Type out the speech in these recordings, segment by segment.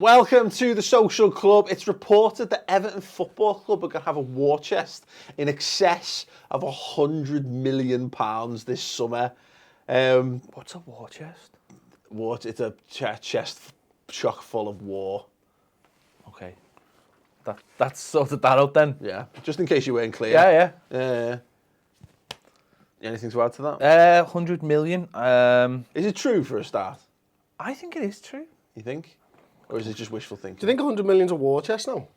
Welcome to the Social Club. It's reported that Everton Football Club are going to have a war chest in excess of £100 million this summer. What's a war chest? It's a chest chock full of war. Okay. That's sorted that out then. Yeah, just in case you weren't clear. Yeah. Anything to add to that? 100 million. Is it true for a start, I think it is true. you think? Or is it just wishful thinking? Do you think 100 million's a war chest now?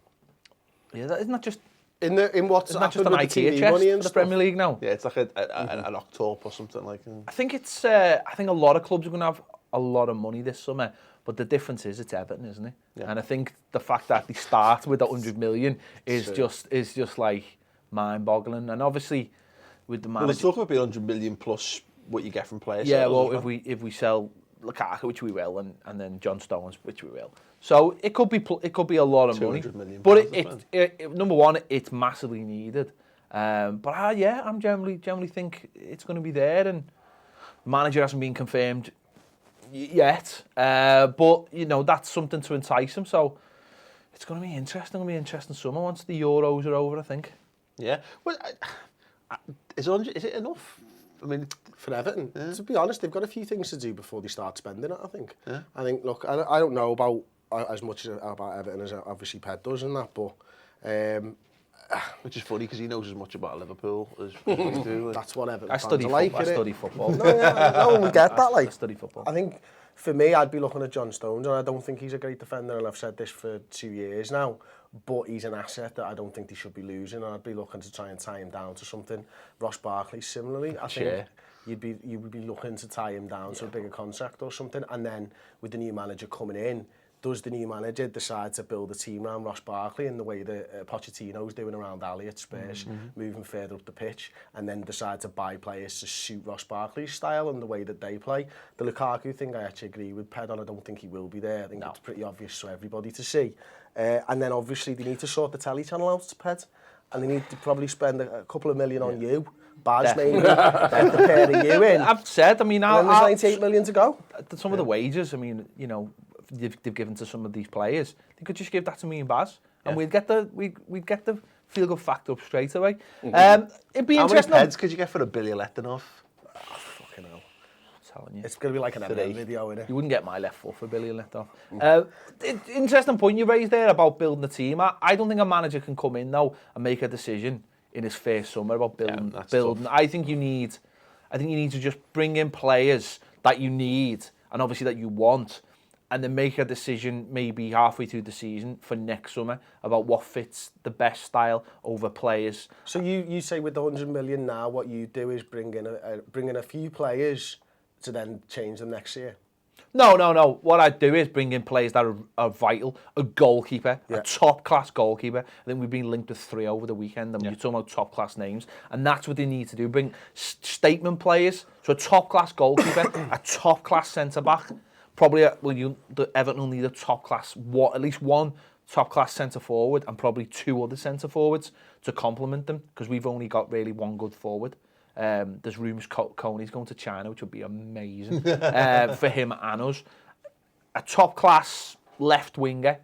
Yeah, isn't that just In what's isn't that just happened an with the IKEA TV chest money for and the stuff? Premier League now? Yeah, it's like an octop or something like that. I think it's. I think a lot of clubs are going to have a lot of money this summer, but the difference is it's Everton, isn't it? Yeah. And I think the fact that they start with 100 million is just like mind-boggling. And obviously, with the Well, manager, let's talk about being 100 million plus what you get from players. yeah. sales Well, as if we sell Lukaku, which we will, and then John Stones, which we will. So it could be a lot of money. 200 million But pounds, it number one, it's massively needed. But I'm generally think it's going to be there, and manager hasn't been confirmed yet. But you know that's something to entice him. So it's going to be interesting. Going to be interesting summer once the Euros are over, I think. Yeah. Well, is it enough? I mean, For Everton, to be honest, they've got a few things to do before they start spending it, I think. Yeah. I think, look, I don't know about as much about Everton as obviously Ped does and that, but which is funny because he knows as much about Liverpool as we do. that's what Everton I fans study are like. football. I innit? study football. No one would get that. Like, I study football. I think for me, I'd be looking at John Stones, and I don't think he's a great defender, and I've said this for 2 years now, but he's an asset that I don't think they should be losing, and I'd be looking to try and tie him down to something. Ross Barkley, similarly, I think you would be looking to tie him down to a bigger contract or something, and then with the new manager coming in, does the new manager decide to build a team around Ross Barkley in the way that Pochettino's doing around Ali at Spurs, moving further up the pitch, and then decide to buy players to suit Ross Barkley's style and the way that they play? The Lukaku thing, I actually agree with Ped on. I don't think he will be there. I think it's pretty obvious for everybody to see. And then obviously they need to sort the telly channel out, Ped, and they need to probably spend a couple of million on you. Baz maybe, get the pair of you in. I've said, I mean, And then there's 98 million to go. some of the wages, I mean, you know, they've given to some of these players. They could just give that to me and Baz, and we'd get the feel good factor up straight away. It'd be How many interesting. Peds could you get for a Billy Lettinov? Fucking hell. I'm telling you. It's going to be like an M&M video, innit? You wouldn't get my left foot for Billy and left off. Interesting point you raised there about building a team. I don't think a manager can come in though and make a decision in his first summer about building. Tough. I think you need to just bring in players that you need and obviously that you want, and then make a decision maybe halfway through the season for next summer about what fits the best style over players. So you say with the 100 million now, what you do is bring in a few players to then change them next year? No. What I'd do is bring in players that are vital. A goalkeeper, a top-class goalkeeper. I think we've been linked with 3 over the weekend, and you're talking about top-class names. And that's what they need to do. Bring statement players. So a top-class goalkeeper, a top-class centre-back. Probably, the Everton will need a top-class, at least one top-class centre-forward and probably 2 other centre-forwards to complement them, because we've only got really one good forward. There's rumours Coney's going to China, which would be amazing for him and us. A top-class left winger,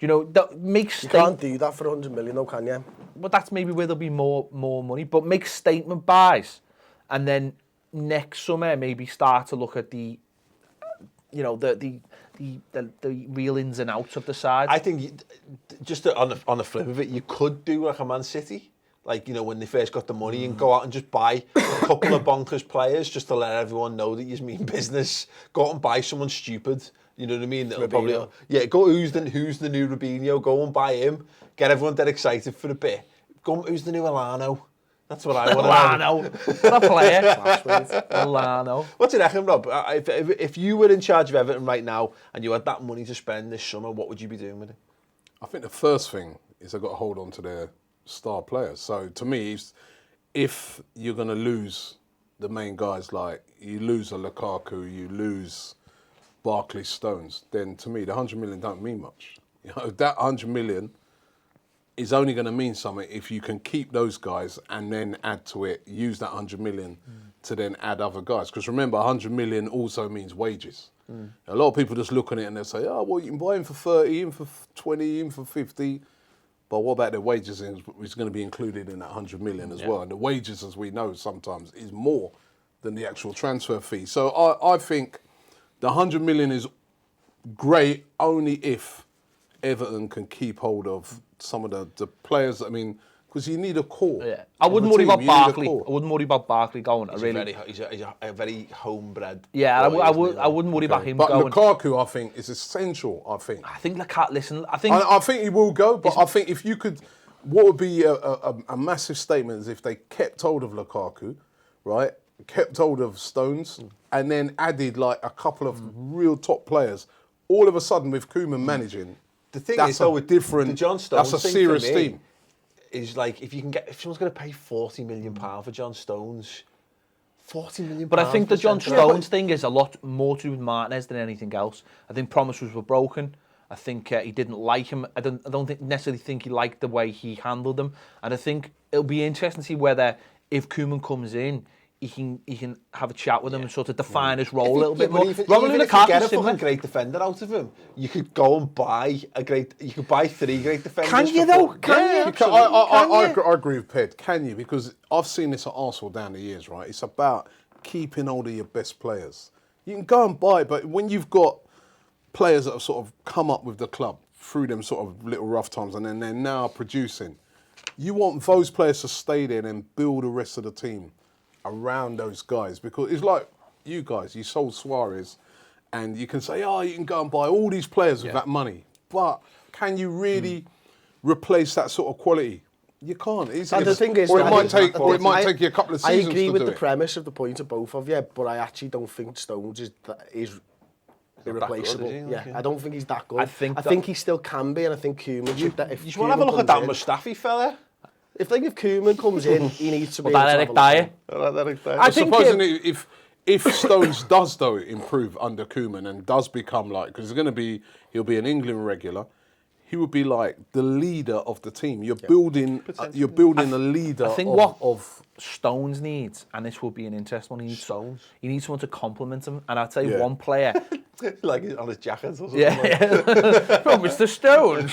you know, that makes. You can't do that for 100 million, though, can you? But that's maybe where there'll be more money. But make statement buys, and then next summer maybe start to look at the real ins and outs of the side. I think just on the flip of it, you could do like a Man City. Like, you know, when they first got the money and go out and just buy a couple of bonkers players just to let everyone know that you mean business. Go out and buy someone stupid. You know what I mean? That'll probably, who's the new Robinho? Go and buy him. Get everyone dead excited for a bit. Who's the new Alano? That's what I want to know. Alano, what a player. Alano. What's it reckon, Rob? If you were in charge of Everton right now and you had that money to spend this summer, what would you be doing with it? I think the first thing is they've got to hold on to their star players. So to me, if you're going to lose the main guys, like you lose a Lukaku, you lose Barkley, Stones, then to me the 100 million don't mean much. You know, that 100 million is only going to mean something if you can keep those guys and then add to it, use that 100 million to then add other guys. Because remember, 100 million also means wages. A lot of people just look at it and they say, oh, well, you can buy him for 30, him for 20, him for 50. But what about the wages? Is going to be included in that 100 million as well. And the wages, as we know, sometimes is more than the actual transfer fee. So I think the 100 million is great only if Everton can keep hold of some of the players. I mean, because you need a core. Yeah. I wouldn't worry about Barkley. I wouldn't worry about Barkley going. He's a very homebred. Yeah, I wouldn't worry about him going. But Lukaku, I think, is essential. I think Listen, I think he will go. But I think if you could, what would be a massive statement is if they kept hold of Lukaku, right? Kept hold of Stones, and then added like a couple of real top players. All of a sudden, with Koeman managing, the thing is, though, with different, the John Stones that's a thing serious for me team. Is like if someone's going to pay £40 million for John Stones, £40 million. But I think the John Stones thing is a lot more to do with Martinez than anything else. I think promises were broken. I think he didn't like him. I don't necessarily think he liked the way he handled them. And I think it'll be interesting to see whether if Koeman comes in, he can have a chat with him and sort of define his role a little bit more. Even if you get a fucking great defender out of him, you could go and buy you could buy 3 great defenders. Can you though? Can you? I agree with Ped. Can you? Because I've seen this at Arsenal down the years, right? It's about keeping hold of your best players. You can go and buy, but when you've got players that have sort of come up with the club through them sort of little rough times and then they're now producing, you want those players to stay there and build the rest of the team around those guys, because it's like you guys, you sold Suarez and you can say, oh, you can go and buy all these players with that money, but can you really replace that sort of quality? You can't. The thing is, or it might take you a couple of seasons. I agree to with do the it. premise of the point of both of you, but I actually don't think Stones is irreplaceable. Good, I don't think he's that good. I think he still can be, and I think Koeman should. You just want to have a look at that Mustafi fella. If Koeman comes in, he needs to be. That Eric Dyer. I think if Stones does though improve under Koeman and does become like, because he'll be an England regular, he would be like the leader of the team. You're building a leader. I think what Stones needs, and this will be an interesting one, he needs someone to complement him. And I'll tell you one player. Like on his jacket or something. Yeah. From Mr. Stones.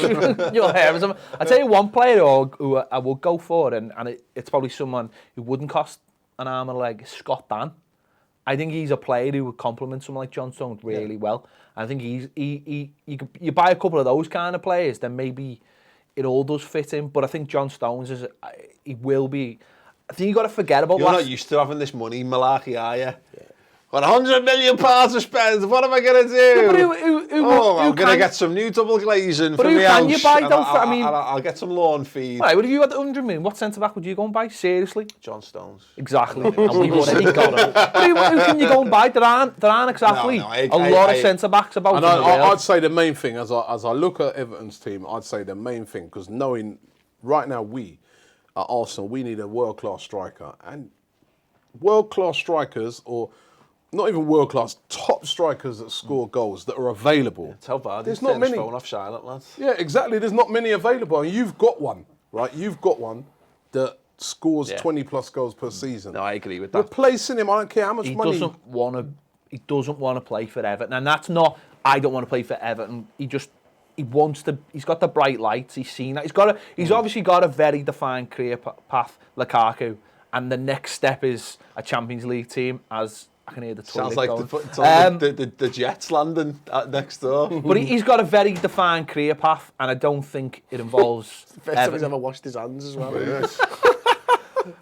Your hair or something. I'll tell you one player who I will go for, and it's probably someone who wouldn't cost an arm and a leg, Scott Dan. I think he's a player who would complement someone like John Stones really well. I think you buy a couple of those kind of players, then maybe it all does fit in. But I think John Stones he will be. I think you got to forget about. You're not used to having this money, malarkey, are you? Yeah. Got £100 million to spend. What am I going to do? Yeah, but I'm going to get some new double glazing for me house. But who can you buy though? I'll get some lawn feed. Right, but if you had 100 million, what centre back would you go and buy? Seriously? John Stones. Exactly. And we've already got him. But who can you go and buy? There aren't exactly a lot of centre backs about. And I'd say the main thing, as I look at Everton's team, I'd say the main thing, because knowing right now we at Arsenal, we need a world-class striker, and world-class strikers, or not even world-class, top strikers that score goals that are available. Yeah, tell Vardy, there's not many. Phone off silent, lads. Yeah, exactly. There's not many available, and you've got one, right? You've got one that scores 20 plus goals per season. No, I agree with that. Replacing him, I don't care how much money. He doesn't want to play for Everton, and that's not. I don't want to play for Everton. He wants to. He's got the bright lights. He's seen that. He's obviously got a very defined career path, Lukaku, and the next step is a Champions League team. As I can hear the toilet sounds like going. the Jets landing next door. But he's got a very defined career path, and I don't think it involves. First time he's ever washed his hands as well.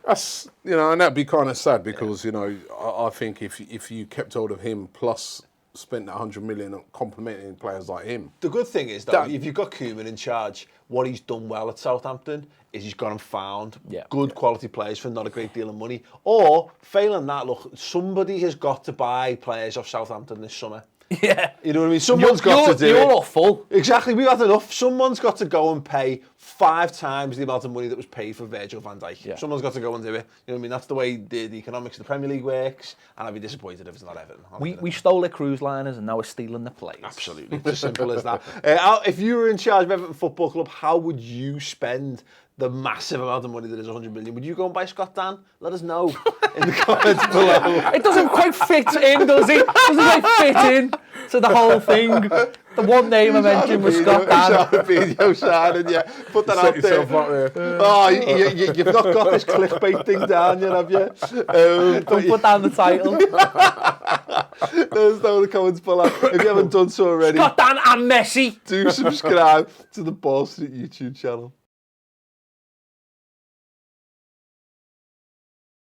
That's, and that'd be kind of sad, because I think if you kept hold of him plus spent that 100 million on complimenting players like him. The good thing is, though, if you've got Koeman in charge, what he's done well at Southampton is he's gone and found good quality players for not a great deal of money. Or, failing that, look, somebody has got to buy players off Southampton this summer. Yeah. You know what I mean? Someone's got to do it. You're all full. Exactly, we've had enough. Someone's got to go and pay 5 times the amount of money that was paid for Virgil van Dijk. Yeah. Someone's got to go and do it. You know what I mean? That's the way the economics of the Premier League works, and I'd be disappointed if it's not Everton. We stole their cruise liners and now we're stealing the plays. Absolutely, it's as simple as that. If you were in charge of Everton Football Club, how would you spend the massive amount of money that is 100 million? Would you go and buy Scott Dan? Let us know in the comments below. It doesn't quite fit in, does it? It doesn't quite fit in to the whole thing. The one name I mentioned was Scott Dan. Video shining, yeah. Put that out there. Oh, you've not got this clickbait thing down yet, have you? Don't put down the title. Let us know in the comments below. If you haven't done so already, Scott Dan and Messi. do subscribe to the Ball Street YouTube channel.